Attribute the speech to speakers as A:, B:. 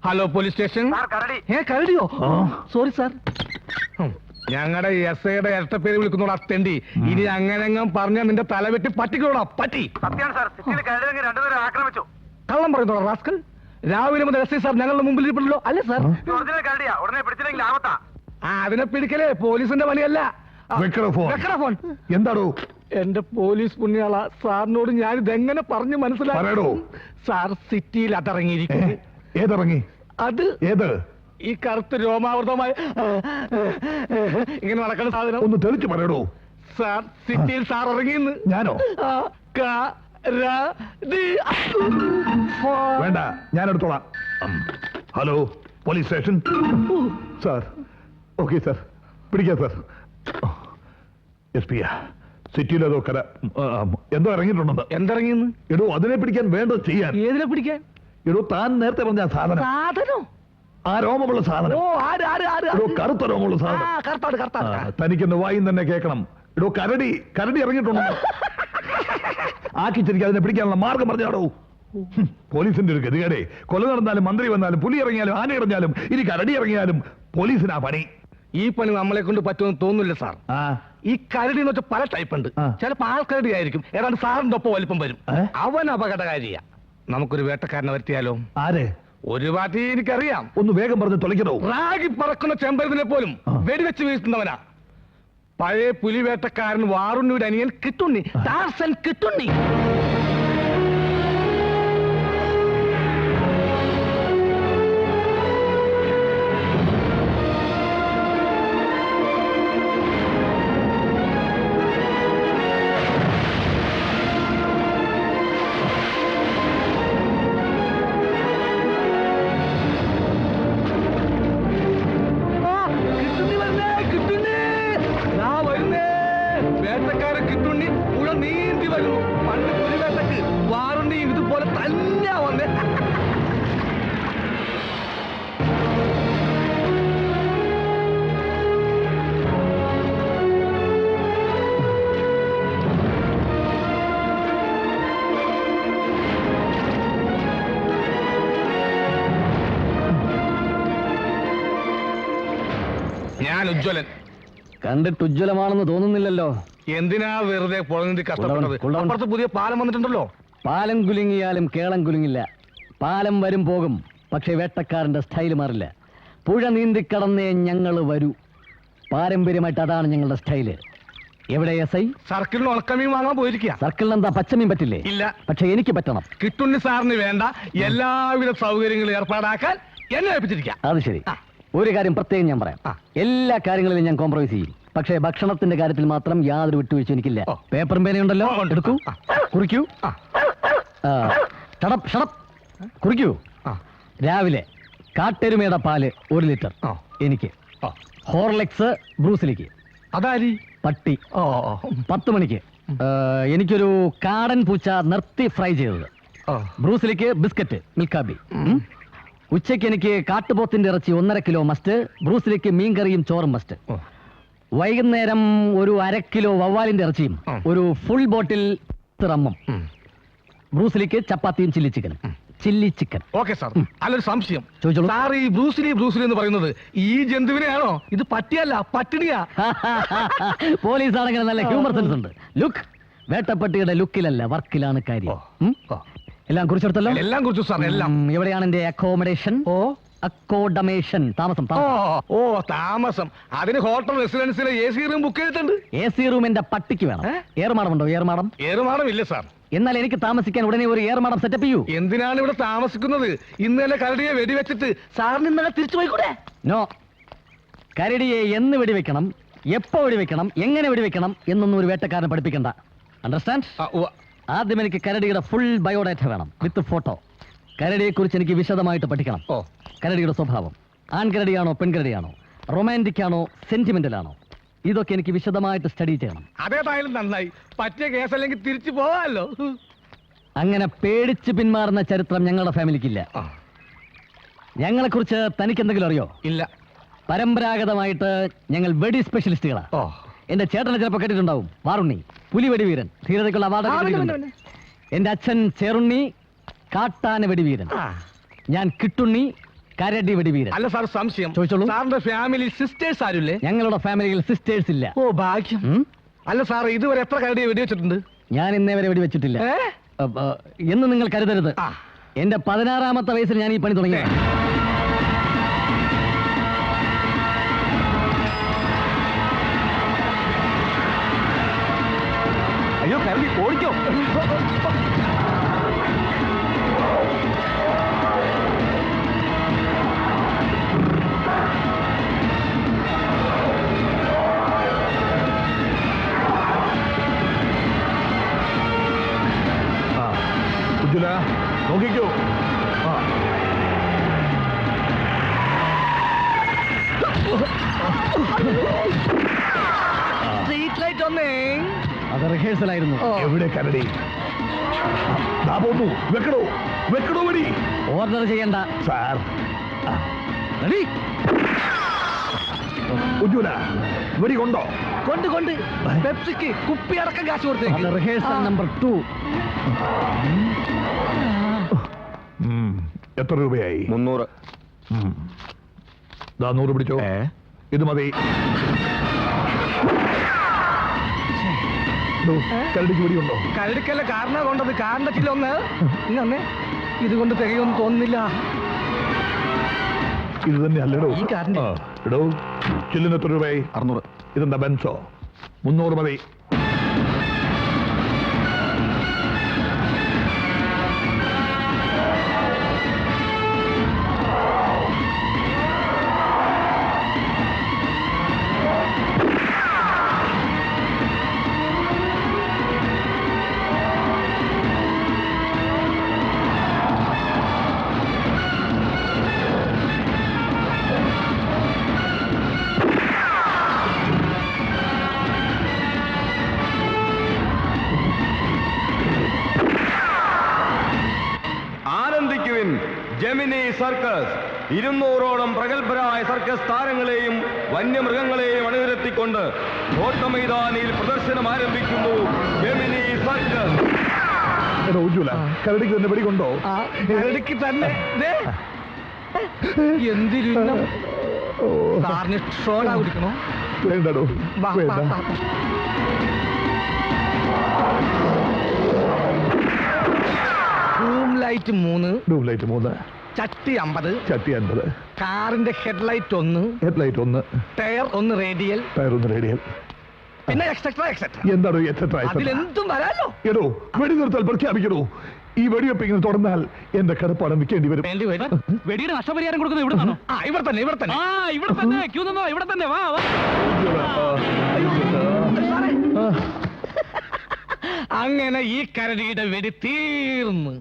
A: Hello police station. കരടിയോ? Sorry sir. ഞങ്ങളുടെ SIയുടെ ഇരട്ട പേര് വിളിക്കുന്നോടാ തെണ്ടി. ഇനി അങ്ങനെങ്ങും പറഞ്ഞാൽ നിന്റെ തല വെട്ടി പറ്റിക്കോടാ പറ്റി. കള്ളം പറയുന്നോടാ റാസ്കൽ. രാവിലെ മുതൽ SI സാർ ഞങ്ങളുടെ മുമ്പിൽ ഇരിപ്പുണ്ടല്ലോ. അല്ലേ സാർ? അതിനെ പിടിക്കലേ പോലീസിന്റെ പണിയല്ല. ഫോൺ
B: എന്താണോ?
A: എന്റെ പോലീസ് പുണ്യാള സാറിനോട് ഞാൻ ഇതെങ്ങനെ പറഞ്ഞു മനസ്സിലാക്കോ? സാർ സിറ്റിയിൽ അതിറങ്ങിയിരിക്കുന്നു.
B: ഏതിറങ്ങി?
A: അത്
B: ഏത്?
A: ഈ കറുത്ത രോമാവൃതമായി ഇങ്ങനെ നടക്കുന്ന സാധനം.
B: ഒന്ന് തെളിച്ചു പറയടോ.
A: സാർ സിറ്റിയിൽ സാർ ഇറങ്ങിയെന്ന്.
B: ഞാനോ? വേണ്ട, ഞാൻ എടുത്തോളാം. Hello police station. Sir okay sir, പിടിക്കാം സാർ. SP സിറ്റിയിലേതോ എന്തോ ഇറങ്ങിയിട്ടുണ്ടെന്ന്.
A: എന്തിറങ്ങിയെന്ന്?
B: എടോ അതിനെ പിടിക്കാൻ വേണ്ടത് ചെയ്യാൻ.
A: ഏതിനെ പിടിക്കാൻ?
B: എടോ താൻ നേരത്തെ പറഞ്ഞ സാധനം. ആ രോമമുള്ള സാധനം. എടോ കറുത്ത രോമമുള്ള സാധനം. തനിക്കെന്ന് വായും തന്നെ കേൾക്കണം. എടോ കരടി ഇറങ്ങിയിട്ടുണ്ടോ? ആക്കിച്ചിരിക്കും. അതിനെ പിടിക്കാനുള്ള മാർഗം പറഞ്ഞാടോ. പോലീസിന്റെ ഒരു ഗതികേടേ. കൊല നടന്നാലും മന്ത്രി വന്നാലും പുലി ഇറങ്ങിയാലും ആന ഇറങ്ങിയാലും ഇനി കരടി ഇറങ്ങിയാലും പോലീസിനാ പണി.
A: ഈ പണി നമ്മളെ കൊണ്ട് പറ്റുമെന്ന് തോന്നുന്നില്ല സാർ. ഈ കരടി എന്ന് വെച്ചാൽ പല ടൈപ്പ് ഉണ്ട്. ചിലപ്പോ ആൾക്കരടി ആയിരിക്കും. ഏതാണ്ട് സാറിന്റെ ഒപ്പം വലിപ്പം വരും. അവൻ അപകടകാരിയാ. നമുക്കൊരു വേട്ടക്കാരനെ വരുത്തിയാലോ?
B: ആരെ?
A: ഒരു പാർട്ടി എനിക്കറിയാം.
B: ഒന്ന് വേഗം പറഞ്ഞ് തുളയ്ക്കണോ?
A: റാഗി പറക്കുന്ന ചെമ്പരത്തിനെ പോലും വെടിവെച്ച് വീഴ്ത്തുന്നവനാ. പഴയ പുലിവേട്ടക്കാരൻ വാറുണ്ണിയുടെ അനിയൻ കിട്ടുണ്ണി. ടാർസൻ കിട്ടുണ്ണി. വേട്ടക്കാരൻ കിട്ടുണ്ണി പുഴ നീന്തി വരുന്നു. പണ്ട് പുലിവേട്ടക്ക് വാറുണ്ണി ഇതുപോലെ തന്നെ വന്നേ. ഞാൻ ഉജ്ജ്വലൻ.
C: കണ്ടിട്ട് ഉജ്ജ്വലമാണെന്ന് തോന്നുന്നില്ലല്ലോ.
A: എന്തിനാ വെറുതെ പുഴനീന്തി കഷ്ടപ്പെട്ടത്? അപ്പുറത്ത് പുതിയ പാലം വന്നിട്ടുണ്ടല്ലോ.
C: പാലം കുലുങ്ങിയാലും കേളം കുലുങ്ങില്ല. പാലം വരും പോകും, പക്ഷെ വേട്ടക്കാരന്റെ സ്റ്റൈൽ മാറില്ല. പുഴ നീന്തിക്കടന്നേ ഞങ്ങൾ വരൂ. പാരമ്പര്യമായിട്ട് അതാണ് ഞങ്ങളുടെ സ്റ്റൈല്. എവിടെ SI?
A: സർക്കിളിന് ഉണക്കമീൻ വാങ്ങാൻ പോയിരിക്കുക.
C: സർക്കിളിന് എന്താ പച്ചമീൻ പറ്റില്ലേ?
A: ഇല്ല.
C: പക്ഷെ എനിക്ക് പറ്റണം.
A: കിട്ടുണ്ണി സാറിന് വേണ്ട എല്ലാവിധ സൗകര്യങ്ങളും ഏർപ്പാടാക്കാൻ എന്നെ ഏൽപ്പിച്ചിരിക്കുക.
C: അത് ശരി. ഒരു കാര്യം പ്രത്യേകം ഞാൻ പറയാം. എല്ലാ കാര്യങ്ങളിലും ഞാൻ കോംപ്രമൈസ് ചെയ്യും. പക്ഷേ ഭക്ഷണത്തിന്റെ കാര്യത്തിൽ മാത്രം യാതൊരു വിട്ടുവീഴ്ച എനിക്കില്ല. പേപ്പറും പേനയുണ്ടല്ലോ, എടുക്കൂ, കുറിക്കൂ. കുറിക്കൂ. രാവിലെ കാട്ടെരുമയുടെ പാല് 1 ലിറ്റർ എനിക്ക്. ഹോർലിക്സ് ബ്രൂസിലിക്ക്.
A: അതാരി?
C: പട്ടി. 10 മണിക്ക് എനിക്കൊരു കാടൻ പൂച്ച നിർത്തി ഫ്രൈ ചെയ്തത്. ബ്രൂസിലിക്ക് ബിസ്ക്കറ്റ് മിൽക്കാബി. ഉച്ചയ്ക്ക് എനിക്ക് കാട്ടുപോത്തിന്റെ ഇറച്ചി 1.5 കിലോ മസ്റ്റ്. ബ്രൂസിലേക്ക് മീൻകറിയും ചോറും മസ്റ്റ്. വൈകുന്നേരം ഒരു 1/2 കിലോ വവ്വാലിന്റെ ഇറച്ചിയും ഒരു ഫുൾ ബോട്ടിൽ റമ്മും. ബ്രൂസിലേക്ക് ചപ്പാത്തിയും ചില്ലി ചിക്കൻ.
A: Okay sir. അല്ലൊരു സംശയം
C: ചോദിച്ചോളൂ.
A: സാർ ഈ ബ്രൂസിലി എന്ന് പറയുന്നത് ഈ ജന്തുവിനെയാണോ? ഇത് പട്ടിയല്ല, പട്ടിണിയാ.
C: പോലീസ് ആണെങ്കിൽ നല്ല ഹ്യൂമർ സെൻസ് ഉണ്ട്. ലുക്ക്, വേട്ടപ്പട്ടിയുടെ ലുക്കിലല്ല വർക്കിലാണ് കാര്യം. എല്ലാം കുറിച്ചെടുത്തല്ലോ?
A: എല്ലാം കുറിച്ചു സാർ. എല്ലാം.
C: എവിടെയാണ് എന്റെ അക്കോമഡേഷൻ? അക്കോഡമേഷൻ, താമസം.
A: താമസം. അതിന് ഹോട്ടൽ റെസിഡൻസിലെ AC റൂം ബുക്ക് ചെയ്തിട്ടുണ്ട്.
C: AC റൂം എന്റെ പട്ടിക്ക് വേണം. ഏറുമാടം ഉണ്ടോ?
A: ഏറുമാടം ഇല്ല സാർ.
C: എന്നാൽ എനിക്ക് താമസിക്കാൻ ഉടനെ ഒരു ഏറുമാടം സെറ്റപ്പ് ചെയ്യൂ.
A: എന്തിനാണ് ഇവിടെ താമസിക്കുന്നത്? ഇന്നലെ കരടിയെ വെടിവെച്ചിട്ട് സാറിന് ഇന്നലെ തിരിച്ചു പോയിക്കൂടെ?
C: നോ. കരടിയെ എന്ന് വെടിവെക്കണം, എപ്പോ വെടിവെക്കണം, എങ്ങനെ വെടിവെക്കണം എന്നൊന്നും ഒരു വേട്ടക്കാരനെ പഠിപ്പിക്കണ്ട. അണ്ടർസ്റ്റാൻഡ്? ആദ്യം എനിക്ക് കരടിയുടെ ഫുൾ ബയോഡാറ്റ വേണം, വിത്ത് ഫോട്ടോ. കരടിയെ കുറിച്ച് എനിക്ക് വിശദമായിട്ട് പഠിക്കണം. കരടിയുടെ സ്വഭാവം, ആൺകരടിയാണോ പെൺകരടിയാണോ, റൊമാൻറ്റിക് ആണോ സെന്റിമെന്റൽ ആണോ, ഇതൊക്കെ എനിക്ക് വിശദമായിട്ട് സ്റ്റഡി ചെയ്യണം.
A: അതേതായാലും നന്നായി. പറ്റിയ കേസല്ലെങ്കിൽ തിരിച്ചു പോവാമല്ലോ.
C: അങ്ങനെ പേടിച്ച് പിന്മാറുന്ന ചരിത്രം ഞങ്ങളുടെ ഫാമിലിക്കില്ല. ഞങ്ങളെ കുറിച്ച് തനിക്ക് എന്തെങ്കിലും അറിയോ?
A: ഇല്ല.
C: പരമ്പരാഗതമായിട്ട് ഞങ്ങൾ വെടി സ്പെഷ്യലിസ്റ്റുകളാ. എന്റെ ചേട്ടനെ ചിലപ്പോൾ കേട്ടിട്ടുണ്ടാവും, വാറുണ്ണി, പുലിവെടി വീരൻ, ധീരതയ്ക്കുള്ള അവാർഡ്. എന്റെ അച്ഛൻ ചേറുണ്ണി, കാട്ടാന വെടിവീരൻ. ഞാൻ കിട്ടുണ്ണി, കരടി വെടിവീരൻ.
A: അല്ല സാർ, സംശയം.
C: ചോദിച്ചോളൂ.
A: സാറിന്റെ ഫാമിലി സിസ്റ്റേഴ്സ് ആരുല്ലേ?
C: ഞങ്ങളുടെ ഫാമിലിയിൽ സിസ്റ്റേഴ്സ് ഇല്ല.
A: ഓ ഭാഗ്യം. അല്ല സാർ, ഇതുവരെ എത്ര കരടിയെ വെടിവെച്ചിട്ടുണ്ട്?
C: ഞാൻ ഇന്നേ വരെ വെടിവെച്ചിട്ടില്ല എന്ന് നിങ്ങൾ കരുതരുത്. എന്റെ 16ാമത്തെ വയസ്സിൽ ഞാൻ ഈ പണി തുടങ്ങി.
A: അയ്യോ, കരടി ഓടിക്കോ.
B: ഉജ്ജ്വല നോക്കിക്കോ.
A: സ്ട്രീറ്റ് ലൈറ്റ് ഒന്നേ.
C: അത് റിഹേഴ്സൽ ആയിരുന്നു.
B: എവിടെ കരടി? വെക്കണോ വെക്കണോ വെടി?
C: ഓർഡർ ചെയ്യണ്ട
B: സാർ.
C: റെഡി?
B: ഉജ്ജ്വല വെടി കൊണ്ടോ?
A: കൊണ്ട് പെപ്സിക്ക് കുപ്പി അടക്കം കാശ് കൊടുത്തേക്ക്.
C: Rehearsal number 2.
B: എത്ര രൂപയായി?
D: 300.
B: 100 പിടിച്ചോ. ഇത് മതി. കരടിക്ക് വെടിയുണ്ടോ?
A: കരടിക്കല്ല കാറിനാ കൊണ്ടത്. കാറിന്റെ ചില്ലൊന്ന് ഇന്നെ ഇതുകൊണ്ട് തികയൊന്നും തോന്നുന്നില്ല.
B: ഇത് തന്നെ അല്ലടോ
A: ഈ കാറിന്റെ.
B: എടോ, ചില്ലിന് എത്ര രൂപയായി?
D: 600.
B: ഇതെന്താ ബെൻസോ? 300 മതി.
D: ആനന്ദിക്കുവിൻ ജെമിനി സർക്കസ്. 200ഓളം പ്രഗത്ഭരായ സർക്കസ് താരങ്ങളെയും വന്യമൃഗങ്ങളെയും അണിനിരത്തിക്കൊണ്ട് കോട്ടമൈതാനിയിൽ പ്രദർശനം ആരംഭിക്കുന്നു. Gemini circus.
B: എടോ ഉജ്ജ്വല, കരടിക്ക് തന്നെ വെടി കൊണ്ടോ?
A: കരടിക്ക് തന്നെ. എന്തിരുന്ന സാറിന് ഷോടാ കുടിക്കണോ?
B: വേണ്ടടോ, വേണ്ട.
A: ലൈറ്റ് 3,
B: ട്യൂബ് ലൈറ്റ് 3,
A: ചട്ടി 50,
B: ചട്ടി 50,
A: കാറിന്റെ headlight 1,
B: headlight 1,
A: tyre 1 radial,
B: tyre 1 radial.
A: പിന്നെ എക്സെട്രാ എക്സെട്രാ.
B: എന്താണോ എക്സെട്രാ?
A: അതിലെന്തും വരാലോ.
B: എടോ, വെടി നിർത്താൽ പ്രഖ്യാപിക്കണോ? ഈ വെടിവെപ്പ് ഇങ്ങനെ തുടർന്നാൽ എന്റെ കടപ്പാടം വിൽക്കേണ്ടി വരും.
C: വെടിയുടെ നഷ്ടപരിഹാരം കൊടുക്കുന്നത് ഇവിടെ നിന്നാണോ?
A: ഇവിടെ തന്നെ
C: ഇവിടെ ക്യൂ നിന്നോ, ഇവിടെ തന്നെ വാ.
A: അങ്ങനെ ഈ കരടിയുടെ വെടി തീർന്നു.